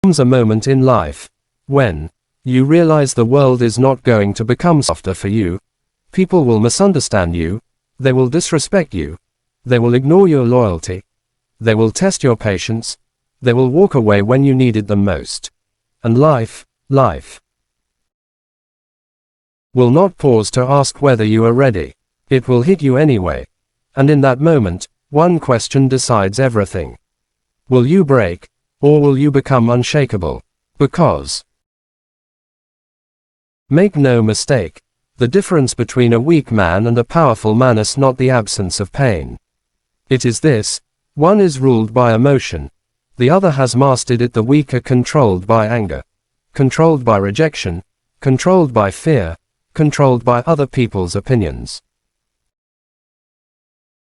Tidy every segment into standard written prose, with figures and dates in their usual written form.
comes a moment in life when you realize the world is not going to become softer for you. People will misunderstand you, they will disrespect you, they will ignore your loyalty, they will test your patience, they will walk away when you needed them most. And life will not pause to ask whether you are ready. It will hit you anyway. And in that moment, one question decides everything. Will you break, or will you become unshakable? Because, make no mistake, the difference between a weak man and a powerful man is not the absence of pain. It is this: one is ruled by emotion, the other has mastered it. The weak are controlled by anger, controlled by rejection, controlled by fear, controlled by other people's opinions,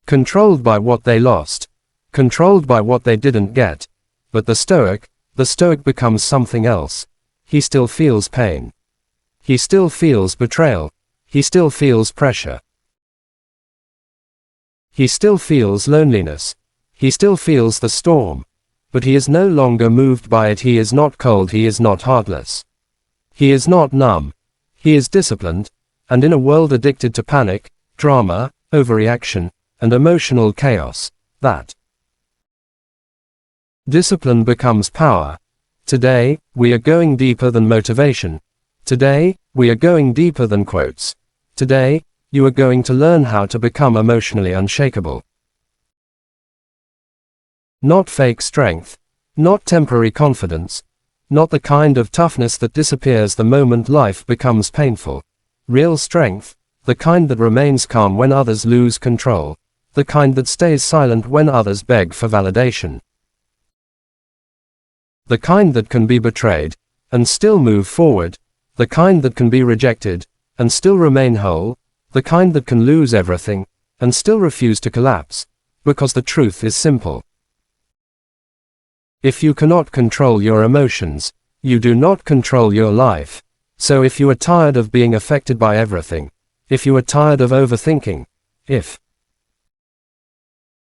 controlled by what they lost, controlled by what they didn't get. But the Stoic becomes something else. He still feels pain. He still feels betrayal. He still feels pressure. He still feels loneliness. He still feels the storm. But he is no longer moved by it. He is not cold. He is not heartless. He is not numb. He is disciplined. And in a world addicted to panic, drama, overreaction, and emotional chaos, that discipline becomes power. Today, we are going deeper than motivation. Today, we are going deeper than quotes. Today, you are going to learn how to become emotionally unshakable. Not fake strength. Not temporary confidence. Not the kind of toughness that disappears the moment life becomes painful. Real strength, the kind that remains calm when others lose control. The kind that stays silent when others beg for validation. The kind that can be betrayed, and still move forward. The kind that can be rejected, and still remain whole. The kind that can lose everything, and still refuse to collapse. Because the truth is simple. If you cannot control your emotions, you do not control your life. So if you are tired of being affected by everything, if you are tired of overthinking, if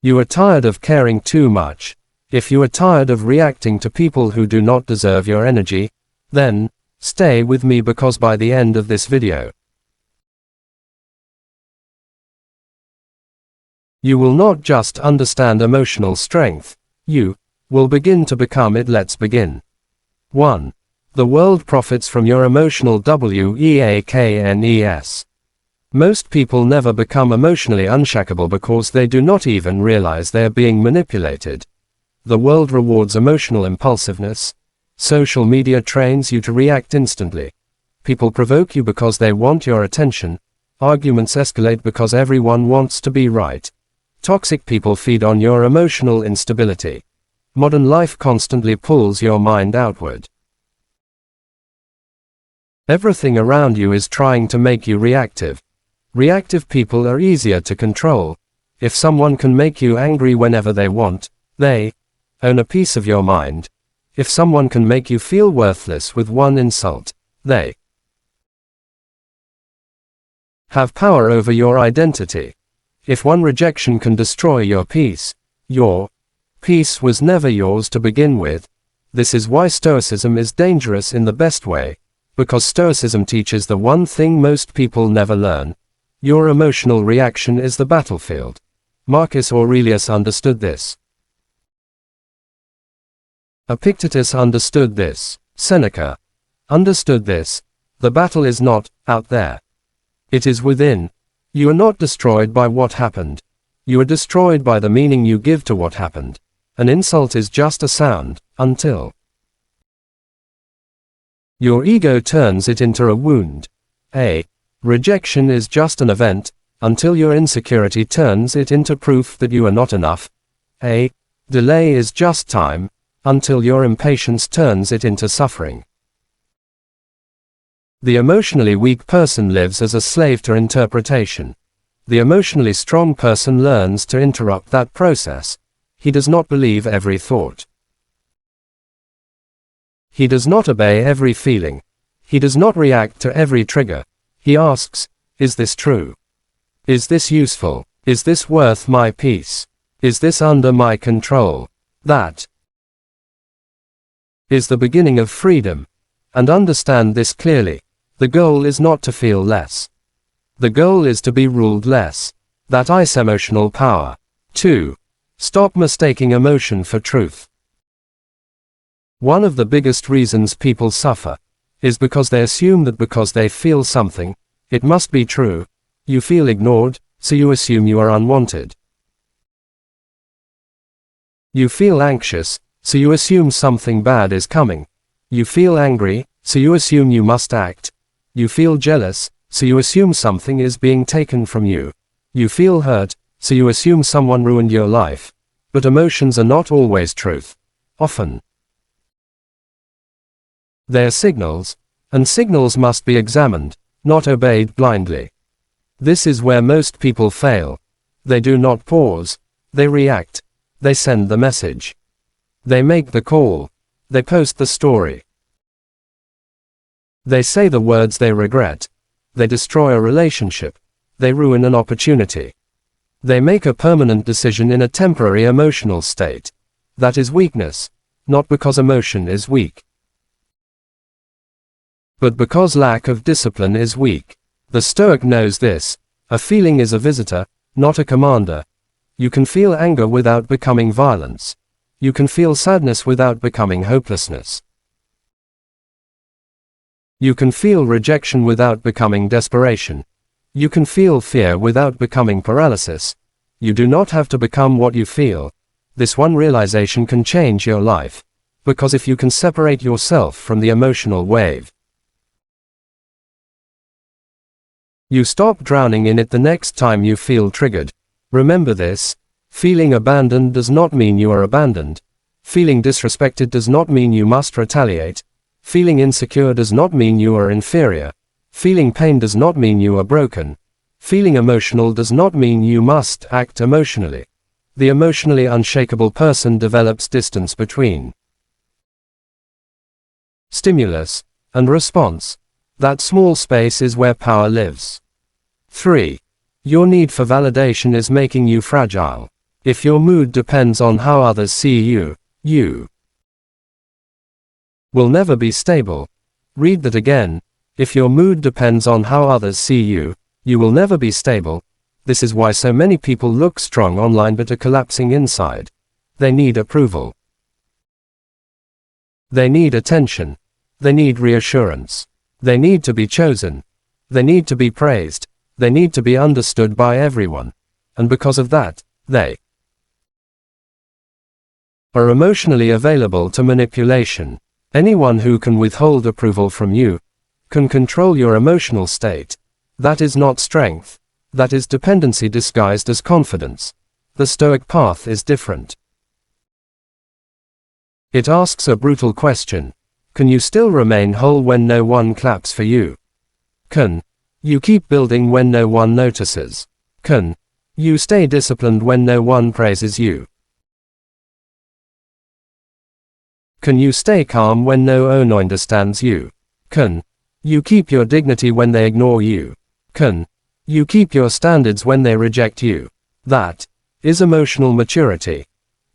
you are tired of caring too much, if you are tired of reacting to people who do not deserve your energy, then stay with me, because by the end of this video, you will not just understand emotional strength, you will begin to become it. Let's begin. 1. The world profits from your emotional weakness. Most people never become emotionally unshakable because they do not even realize they are being manipulated. The world rewards emotional impulsiveness. Social media trains you to react instantly. People provoke you because they want your attention. Arguments escalate because everyone wants to be right. Toxic people feed on your emotional instability. Modern life constantly pulls your mind outward. Everything around you is trying to make you reactive. Reactive people are easier to control. If someone can make you angry whenever they want, they own a piece of your mind. If someone can make you feel worthless with one insult, they have power over your identity. If one rejection can destroy your peace was never yours to begin with. This is why Stoicism is dangerous in the best way, because Stoicism teaches the one thing most people never learn. Your emotional reaction is the battlefield. Marcus Aurelius understood this. Epictetus understood this. Seneca understood this. The battle is not out there. It is within. You are not destroyed by what happened. You are destroyed by the meaning you give to what happened. An insult is just a sound, until your ego turns it into a wound. A rejection is just an event, until your insecurity turns it into proof that you are not enough. A delay is just time, until your impatience turns it into suffering. The emotionally weak person lives as a slave to interpretation. The emotionally strong person learns to interrupt that process. He does not believe every thought. He does not obey every feeling. He does not react to every trigger. He asks, is this true? Is this useful? Is this worth my peace? Is this under my control? That is the beginning of freedom. And understand this clearly. The goal is not to feel less. The goal is to be ruled less. That is emotional power. 2. Stop mistaking emotion for truth. One of the biggest reasons people suffer is because they assume that because they feel something, it must be true. You feel ignored, so you assume you are unwanted. You feel anxious, so you assume something bad is coming. You feel angry, so you assume you must act. You feel jealous, so you assume something is being taken from you. You feel hurt, so you assume someone ruined your life. But emotions are not always truth. Often, they are signals, and signals must be examined, not obeyed blindly. This is where most people fail. They do not pause. They react. They send the message. They make the call. They post the story. They say the words they regret. They destroy a relationship. They ruin an opportunity. They make a permanent decision in a temporary emotional state. That is weakness, not because emotion is weak, but because lack of discipline is weak. The Stoic knows this. A feeling is a visitor, not a commander. You can feel anger without becoming violence. You can feel sadness without becoming hopelessness. You can feel rejection without becoming desperation. You can feel fear without becoming paralysis. You do not have to become what you feel. This one realization can change your life. Because if you can separate yourself from the emotional wave, you stop drowning in it the next time you feel triggered. Remember this. Feeling abandoned does not mean you are abandoned. Feeling disrespected does not mean you must retaliate. Feeling insecure does not mean you are inferior. Feeling pain does not mean you are broken. Feeling emotional does not mean you must act emotionally. The emotionally unshakable person develops distance between stimulus and response. That small space is where power lives. 3. Your need for validation is making you fragile. If your mood depends on how others see you, you will never be stable. Read that again. If your mood depends on how others see you, you will never be stable. This is why so many people look strong online but are collapsing inside. They need approval. They need attention. They need reassurance. They need to be chosen. They need to be praised. They need to be understood by everyone. And because of that, they are emotionally available to manipulation. Anyone who can withhold approval from you can control your emotional state. That is not strength. That is dependency disguised as confidence. The Stoic path is different. It asks a brutal question. Can you still remain whole when no one claps for you? Can you keep building when no one notices? Can you stay disciplined when no one praises you? Can you stay calm when no one understands you? Can you keep your dignity when they ignore you? Can you keep your standards when they reject you? That is emotional maturity.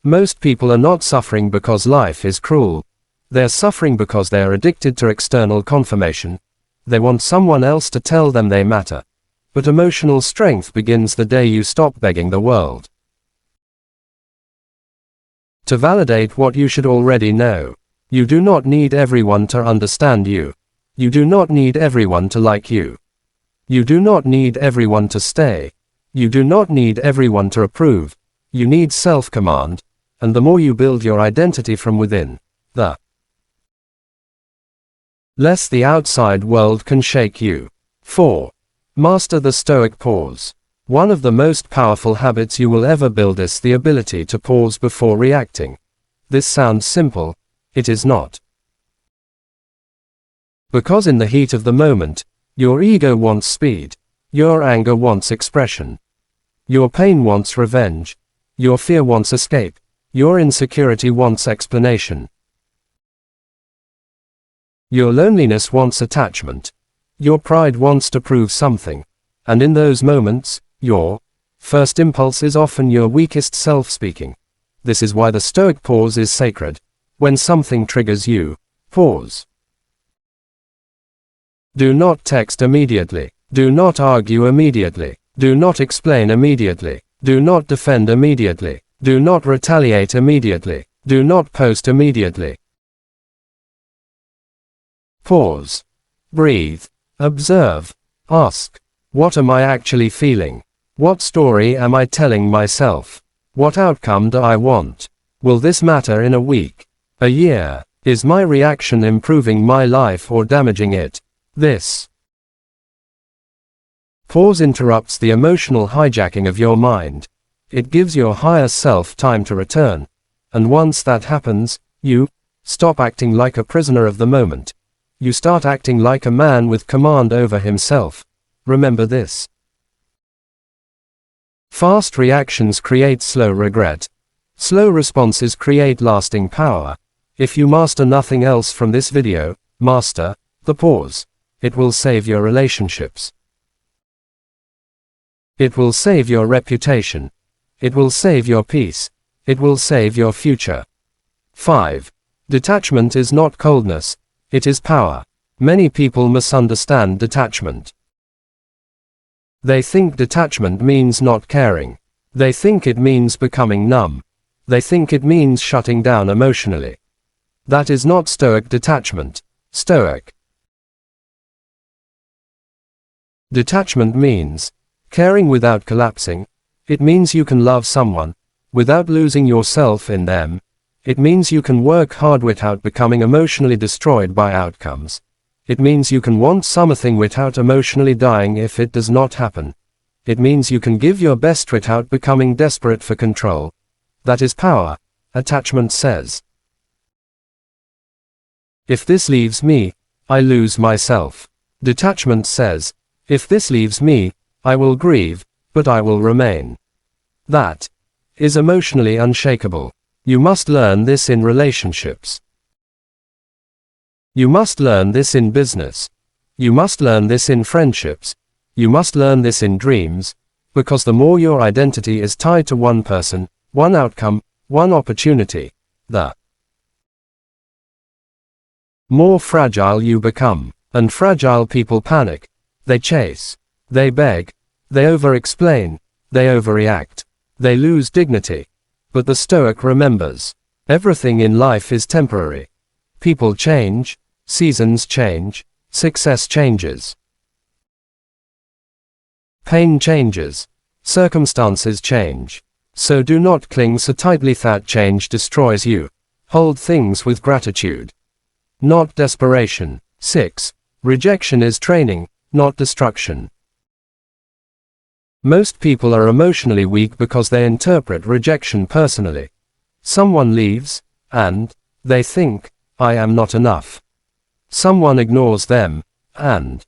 Most people are not suffering because life is cruel. They're suffering because they are addicted to external confirmation. They want someone else to tell them they matter. But emotional strength begins the day you stop begging the world to validate what you should already know. You do not need everyone to understand you. You do not need everyone to like you. You do not need everyone to stay. You do not need everyone to approve. You need self-command. And the more you build your identity from within, the less the outside world can shake you. 4. Master the Stoic pause. One of the most powerful habits you will ever build is the ability to pause before reacting. This sounds simple. It is not. Because in the heat of the moment, your ego wants speed. Your anger wants expression. Your pain wants revenge. Your fear wants escape. Your insecurity wants explanation. Your loneliness wants attachment. Your pride wants to prove something. And in those moments, your first impulse is often your weakest self speaking. This is why the Stoic pause is sacred. When something triggers you, pause. Do not text immediately. Do not argue immediately. Do not explain immediately. Do not defend immediately. Do not retaliate immediately. Do not post immediately. Pause. Breathe. Observe. Ask. What am I actually feeling? What story am I telling myself? What outcome do I want? Will this matter in a week? A year? Is my reaction improving my life or damaging it? This pause interrupts the emotional hijacking of your mind. It gives your higher self time to return. And once that happens, you stop acting like a prisoner of the moment. You start acting like a man with command over himself. Remember this. Fast reactions create slow regret. Slow responses create lasting power. If you master nothing else from this video, master the pause. It will save your relationships. It will save your reputation. It will save your peace. It will save your future. 5. Detachment is not coldness, it is power. Many people misunderstand detachment. They think detachment means not caring. They think it means becoming numb. They think it means shutting down emotionally. That is not Stoic detachment. Stoic detachment means caring without collapsing. It means you can love someone without losing yourself in them. It means you can work hard without becoming emotionally destroyed by outcomes. It means you can want something without emotionally dying if it does not happen. It means you can give your best without becoming desperate for control. That is power, attachment says. If this leaves me, I lose myself. Detachment says, if this leaves me, I will grieve, but I will remain. That is emotionally unshakable. You must learn this in relationships. You must learn this in business. You must learn this in friendships. You must learn this in dreams, because the more your identity is tied to one person, one outcome, one opportunity, the more fragile you become. And fragile people panic. They chase. They beg. They over-explain. They overreact. They lose dignity. But the Stoic remembers. Everything in life is temporary. People change. Seasons change. Success changes. Pain changes. Circumstances change. So do not cling so tightly that change destroys you. Hold things with gratitude, not desperation. 6. Rejection is training, not destruction. Most people are emotionally weak because they interpret rejection personally. Someone leaves, and they think, I am not enough. Someone ignores them, and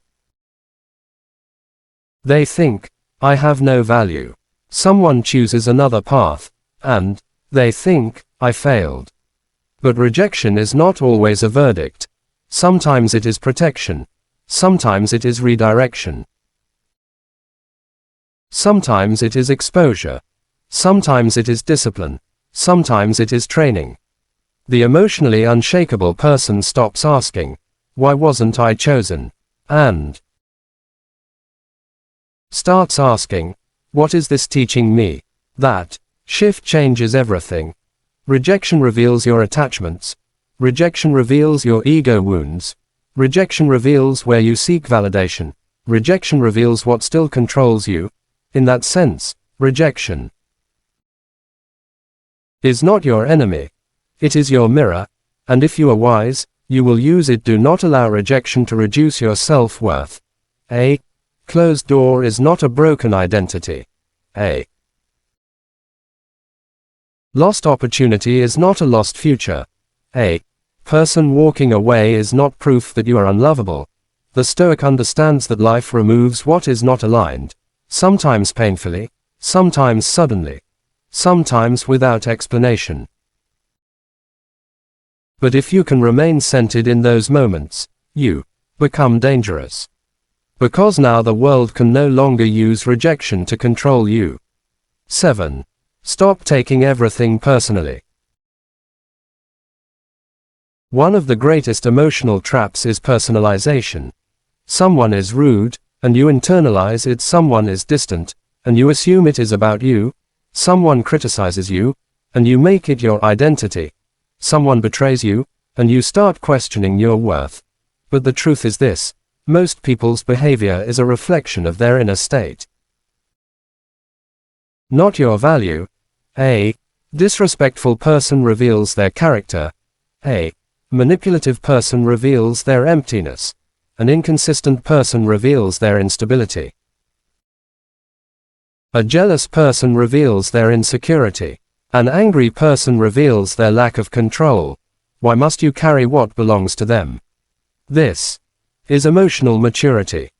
they think, I have no value. Someone chooses another path, and they think, I failed. But rejection is not always a verdict. Sometimes it is protection. Sometimes it is redirection. Sometimes it is exposure. Sometimes it is discipline. Sometimes it is training. The emotionally unshakable person stops asking, why wasn't I chosen? And starts asking, what is this teaching me? That shift changes everything. Rejection reveals your attachments. Rejection reveals your ego wounds. Rejection reveals where you seek validation. Rejection reveals what still controls you. In that sense, rejection is not your enemy. It is your mirror, and if you are wise, you will use it. Do not allow rejection to reduce your self-worth. A closed door is not a broken identity. A lost opportunity is not a lost future. A person walking away is not proof that you are unlovable. The Stoic understands that life removes what is not aligned. Sometimes painfully, sometimes suddenly, sometimes without explanation. But if you can remain centered in those moments, you become dangerous. Because now the world can no longer use rejection to control you. 7. Stop taking everything personally. One of the greatest emotional traps is personalization. Someone is rude, and you internalize it. Someone is distant, and you assume it is about you. Someone criticizes you, and you make it your identity. Someone betrays you, and you start questioning your worth. But the truth is this: most people's behavior is a reflection of their inner state. Not your value. A disrespectful person reveals their character. A manipulative person reveals their emptiness. An inconsistent person reveals their instability. A jealous person reveals their insecurity. An angry person reveals their lack of control. Why must you carry what belongs to them? This is emotional maturity.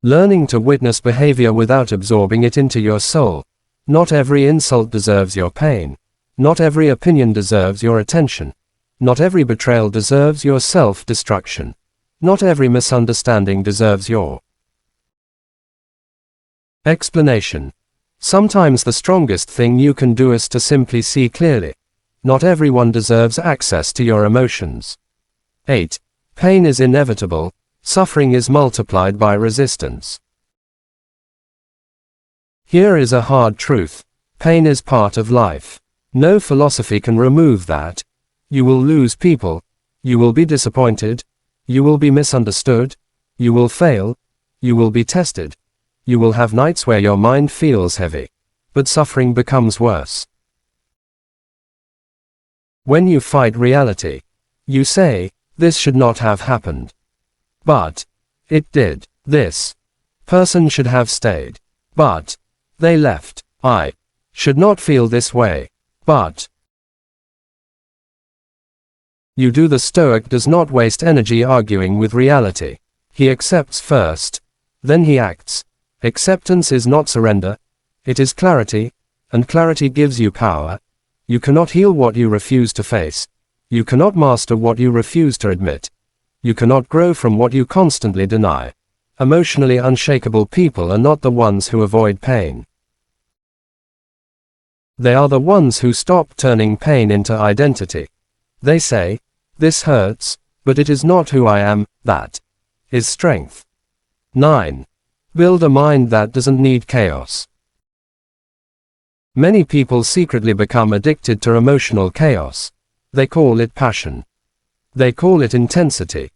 Learning to witness behavior without absorbing it into your soul. Not every insult deserves your pain. Not every opinion deserves your attention. Not every betrayal deserves your self-destruction. Not every misunderstanding deserves your explanation. Sometimes the strongest thing you can do is to simply see clearly. Not everyone deserves access to your emotions. 8. Pain is inevitable. Suffering is multiplied by resistance. Here is a hard truth. Pain is part of life. No philosophy can remove that. You will lose people. You will be disappointed. You will be misunderstood. You will fail. You will be tested. You will have nights where your mind feels heavy. But suffering becomes worse. When you fight reality, you say, "This should not have happened." But it did. This person should have stayed. But they left. I should not feel this way. But you do. The Stoic does not waste energy arguing with reality. He accepts first. Then he acts. Acceptance is not surrender. It is clarity. And clarity gives you power. You cannot heal what you refuse to face. You cannot master what you refuse to admit. You cannot grow from what you constantly deny. Emotionally unshakable people are not the ones who avoid pain. They are the ones who stop turning pain into identity. They say, "This hurts, but it is not who I am." That is strength. 9. Build a mind that doesn't need chaos. Many people secretly become addicted to emotional chaos. They call it passion. They call it intensity.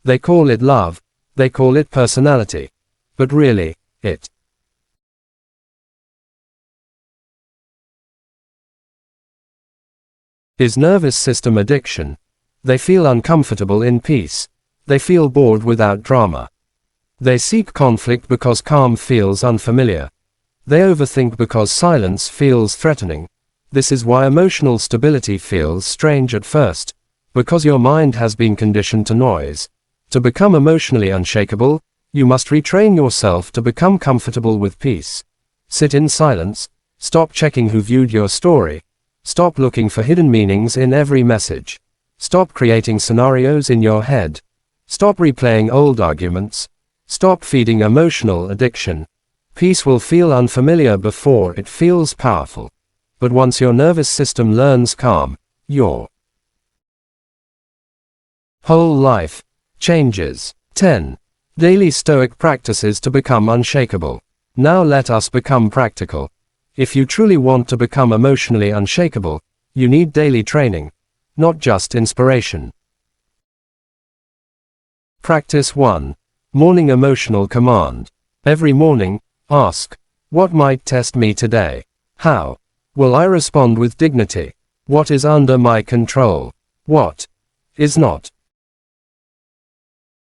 They call it love. They call it personality. But really, it is nervous system addiction. They feel uncomfortable in peace. They feel bored without drama. They seek conflict because calm feels unfamiliar. They overthink because silence feels threatening. This is why emotional stability feels strange at first, because your mind has been conditioned to noise. To become emotionally unshakable, you must retrain yourself to become comfortable with peace. Sit in silence. Stop checking who viewed your story. Stop looking for hidden meanings in every message. Stop creating scenarios in your head. Stop replaying old arguments. Stop feeding emotional addiction. Peace will feel unfamiliar before it feels powerful. But once your nervous system learns calm, your whole life changes. 10. Daily Stoic practices to become unshakable. Now let us become practical. If you truly want to become emotionally unshakable, you need daily training, not just inspiration. Practice 1. Morning emotional command. Every morning, ask, what might test me today? How will I respond with dignity? What is under my control? What is not?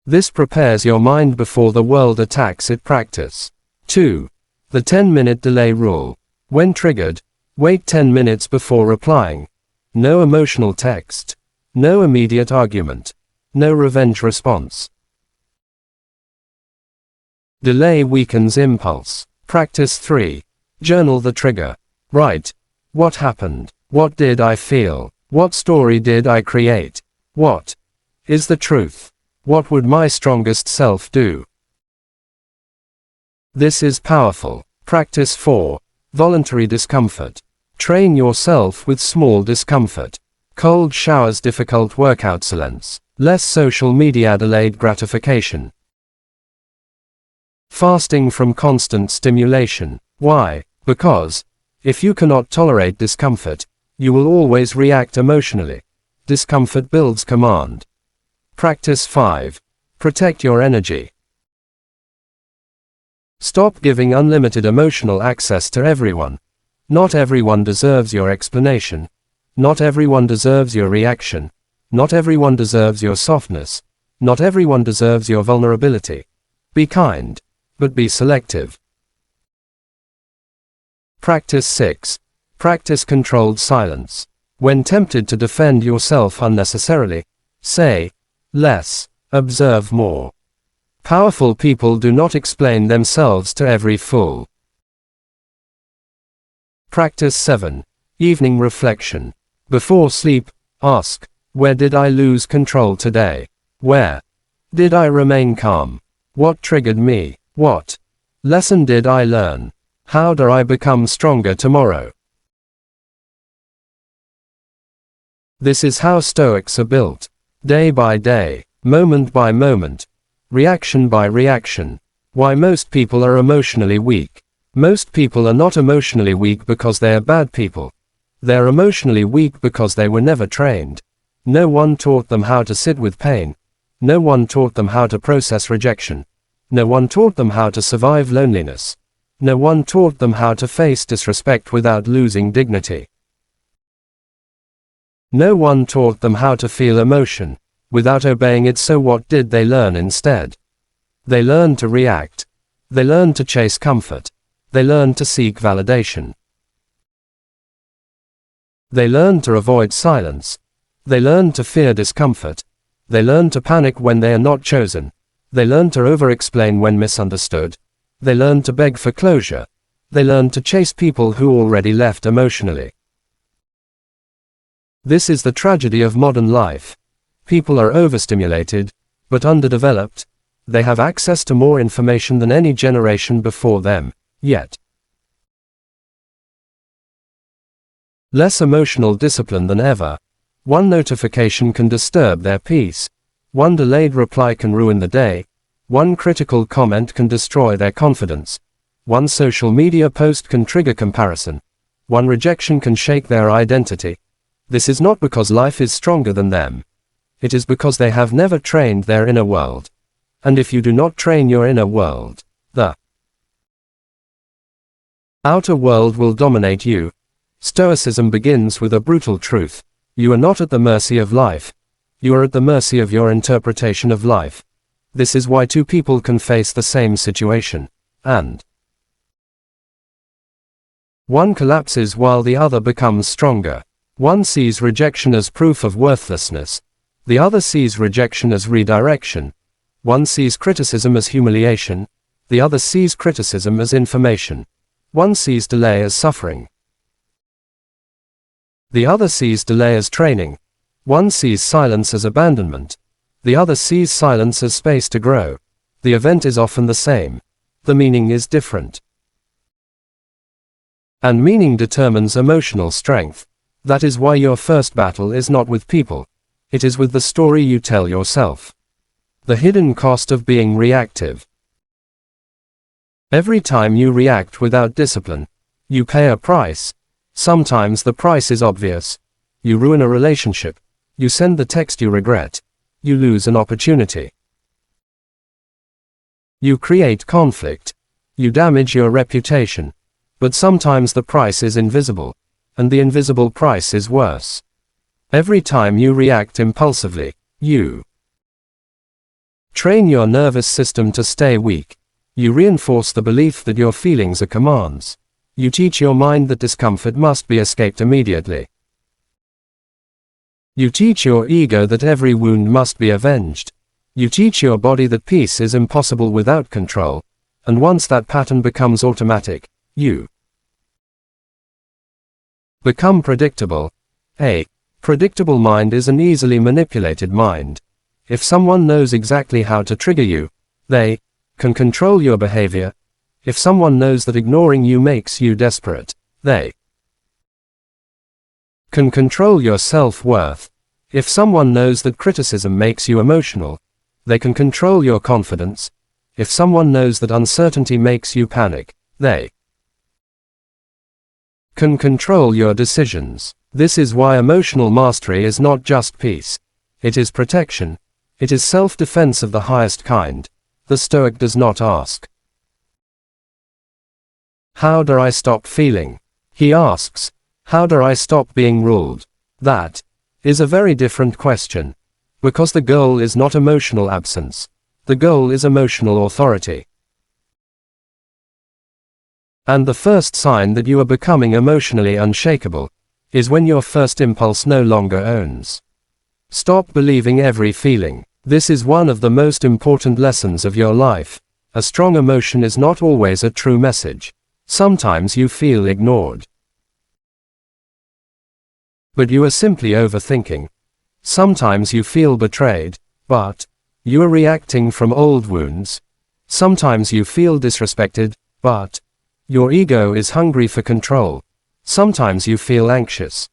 This prepares your mind before the world attacks it. Practice 2. The 10-minute delay rule. When triggered, wait 10 minutes before replying. No emotional text. No immediate argument. No revenge response. Delay weakens impulse. Practice 3. Journal the trigger. Write, what happened? What did I feel? What story did I create? What is the truth? What would my strongest self do? This is powerful. Practice 4. Voluntary discomfort. Train yourself with small discomfort. Cold showers, difficult workout, silence. Less social media, delayed gratification. Fasting from constant stimulation. Why? Because, if you cannot tolerate discomfort, you will always react emotionally. Discomfort builds command. Practice 5. Protect your energy. Stop giving unlimited emotional access to everyone. Not everyone deserves your explanation. Not everyone deserves your reaction. Not everyone deserves your softness. Not everyone deserves your vulnerability. Be kind, but be selective. Practice 6. Practice controlled silence. When tempted to defend yourself unnecessarily, say less, observe more. Powerful people do not explain themselves to every fool. Practice 7. Evening reflection. Before sleep, ask, where did I lose control today? Where did I remain calm? What triggered me? What lesson did I learn? How do I become stronger tomorrow? This is how Stoics are built. Day by day, moment by moment, reaction by reaction. Why most people are emotionally weak. Most people are not emotionally weak because they are bad people. They are emotionally weak because they were never trained. No one taught them how to sit with pain. No one taught them how to process rejection. No one taught them how to survive loneliness. No one taught them how to face disrespect without losing dignity. No one taught them how to feel emotion without obeying it. So what did they learn instead? They learned to react. They learned to chase comfort. They learned to seek validation. They learned to avoid silence. They learned to fear discomfort. They learned to panic when they are not chosen. They learned to over-explain when misunderstood. They learned to beg for closure. They learned to chase people who already left emotionally. This is the tragedy of modern life. People are overstimulated, but underdeveloped. They have access to more information than any generation before them, yet less emotional discipline than ever. One notification can disturb their peace. One delayed reply can ruin the day. One critical comment can destroy their confidence. One social media post can trigger comparison. One rejection can shake their identity. This is not because life is stronger than them. It is because they have never trained their inner world. And if you do not train your inner world, the outer world will dominate you. Stoicism begins with a brutal truth. You are not at the mercy of life. You are at the mercy of your interpretation of life. This is why two people can face the same situation, and one collapses while the other becomes stronger. One sees rejection as proof of worthlessness. The other sees rejection as redirection. One sees criticism as humiliation. The other sees criticism as information. One sees delay as suffering. The other sees delay as training. One sees silence as abandonment. The other sees silence as space to grow. The event is often the same. The meaning is different. And meaning determines emotional strength. That is why your first battle is not with people. It is with the story you tell yourself. The hidden cost of being reactive. Every time you react without discipline, you pay a price. Sometimes the price is obvious. You ruin a relationship. You send the text you regret. You lose an opportunity. You create conflict. You damage your reputation. But sometimes the price is invisible. And the invisible price is worse. Every time you react impulsively, you train your nervous system to stay weak. You reinforce the belief that your feelings are commands. You teach your mind that discomfort must be escaped immediately. You teach your ego that every wound must be avenged. You teach your body that peace is impossible without control. And once that pattern becomes automatic, you become predictable. A predictable mind is an easily manipulated mind. If someone knows exactly how to trigger you, they can control your behavior. If someone knows that ignoring you makes you desperate, they Can control your self-worth. If someone knows that criticism makes you emotional, they can control your confidence. If someone knows that uncertainty makes you panic, they can control your decisions. This is why emotional mastery is not just peace. It is protection. It is self-defense of the highest kind. The Stoic does not ask, "How do I stop feeling?" He asks, "How do I stop being ruled?" That is a very different question. Because the goal is not emotional absence. The goal is emotional authority. And the first sign that you are becoming emotionally unshakable is when your first impulse no longer owns. Stop believing every feeling. This is one of the most important lessons of your life. A strong emotion is not always a true message. Sometimes you feel ignored. But you are simply overthinking. Sometimes you feel betrayed, but you are reacting from old wounds. Sometimes you feel disrespected, but your ego is hungry for control. Sometimes you feel anxious.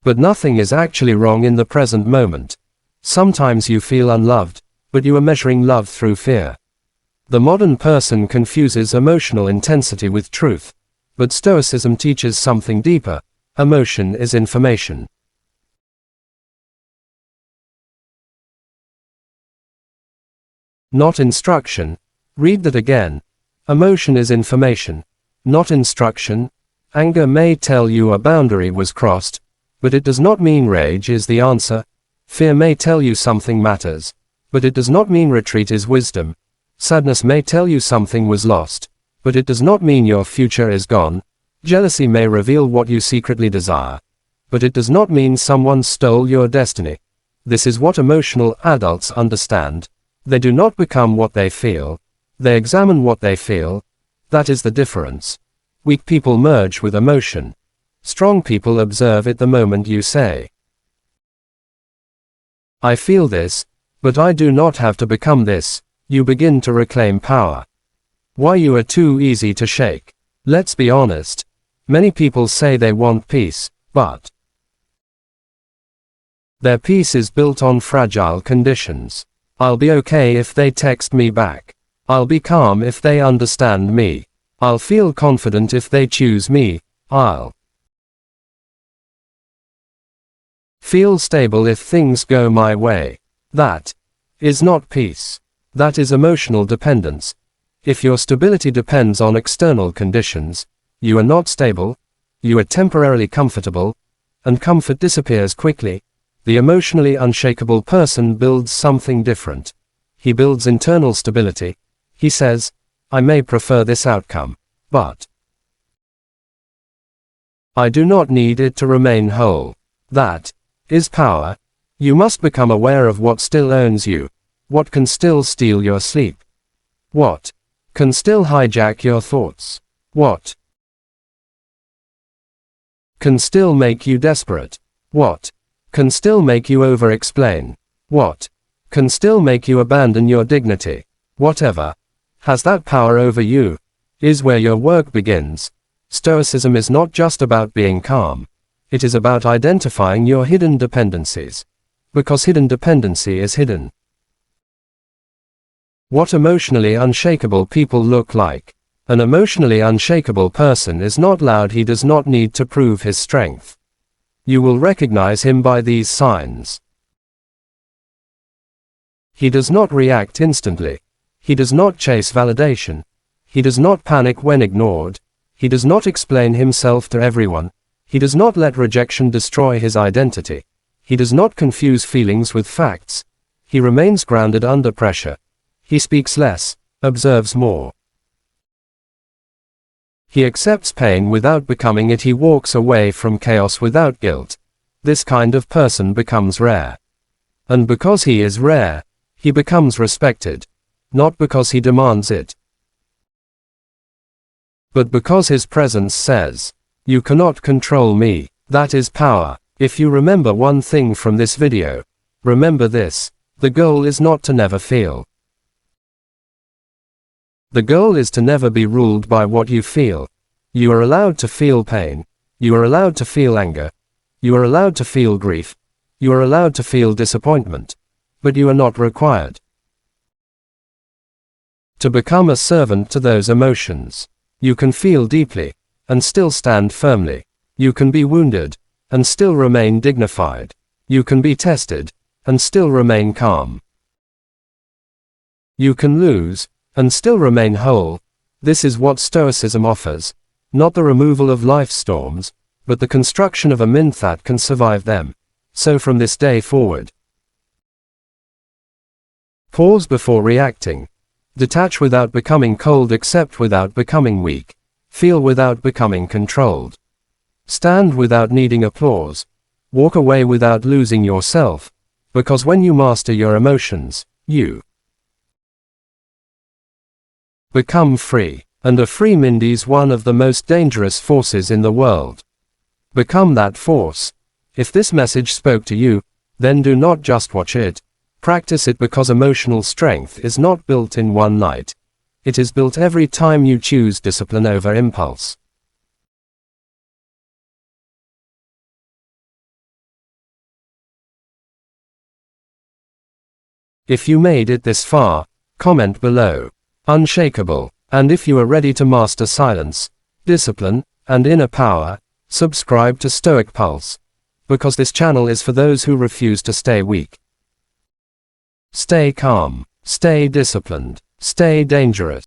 But nothing is actually wrong in the present moment. Sometimes you feel unloved, but you are measuring love through fear. The modern person confuses emotional intensity with truth, but Stoicism teaches something deeper. Emotion is information. Not instruction. Read that again. Emotion is information, not instruction. Anger may tell you a boundary was crossed, but it does not mean rage is the answer. Fear may tell you something matters, but it does not mean retreat is wisdom. Sadness may tell you something was lost, but it does not mean your future is gone. Jealousy may reveal what you secretly desire, but it does not mean someone stole your destiny. This is what emotional adults understand. They do not become what they feel. They examine what they feel. That is the difference. Weak people merge with emotion. Strong people observe it the moment you say, "I feel this, but I do not have to become this." You begin to reclaim power. Why you are too easy to shake. Let's be honest. Many people say they want peace, but their peace is built on fragile conditions. I'll be okay if they text me back. I'll be calm if they understand me. I'll feel confident if they choose me. I'll feel stable if things go my way. That is not peace. That is emotional dependence. If your stability depends on external conditions, you are not stable. You are temporarily comfortable, and comfort disappears quickly. The emotionally unshakable person builds something different. He builds internal stability. He says, "I may prefer this outcome, but I do not need it to remain whole." That is power. You must become aware of what still owns you. What can still steal your sleep? What can still hijack your thoughts? What can still make you desperate? What can still make you over-explain? What can still make you abandon your dignity? Whatever has that power over you is where your work begins. Stoicism is not just about being calm. It is about identifying your hidden dependencies. Because hidden dependency is hidden. What emotionally unshakable people look like. An emotionally unshakable person is not loud. He does not need to prove his strength. You will recognize him by these signs. He does not react instantly. He does not chase validation. He does not panic when ignored. He does not explain himself to everyone. He does not let rejection destroy his identity. He does not confuse feelings with facts. He remains grounded under pressure. He speaks less, observes more. He accepts pain without becoming it. He walks away from chaos without guilt. This kind of person becomes rare. And because he is rare, he becomes respected. Not because he demands it, but because his presence says, "You cannot control me." That is power. If you remember one thing from this video, remember this: the goal is not to never feel. The goal is to never be ruled by what you feel. You are allowed to feel pain. You are allowed to feel anger. You are allowed to feel grief. You are allowed to feel disappointment. But you are not required to become a servant to those emotions. You can feel deeply, and still stand firmly. You can be wounded, and still remain dignified. You can be tested, and still remain calm. You can lose, and still remain whole. This is what Stoicism offers, not the removal of life's storms, but the construction of a mint that can survive them. So from this day forward, pause before reacting. Detach without becoming cold, accept without becoming weak, feel without becoming controlled. Stand without needing applause. Walk away without losing yourself, because when you master your emotions, you become free, and a free mind is one of the most dangerous forces in the world. Become that force. If this message spoke to you, then do not just watch it. Practice it, because emotional strength is not built in one night. It is built every time you choose discipline over impulse. If you made it this far, comment below. Unshakable. And if you are ready to master silence, discipline, and inner power, subscribe to Stoic Pulse. Because this channel is for those who refuse to stay weak. Stay calm, stay disciplined, stay dangerous.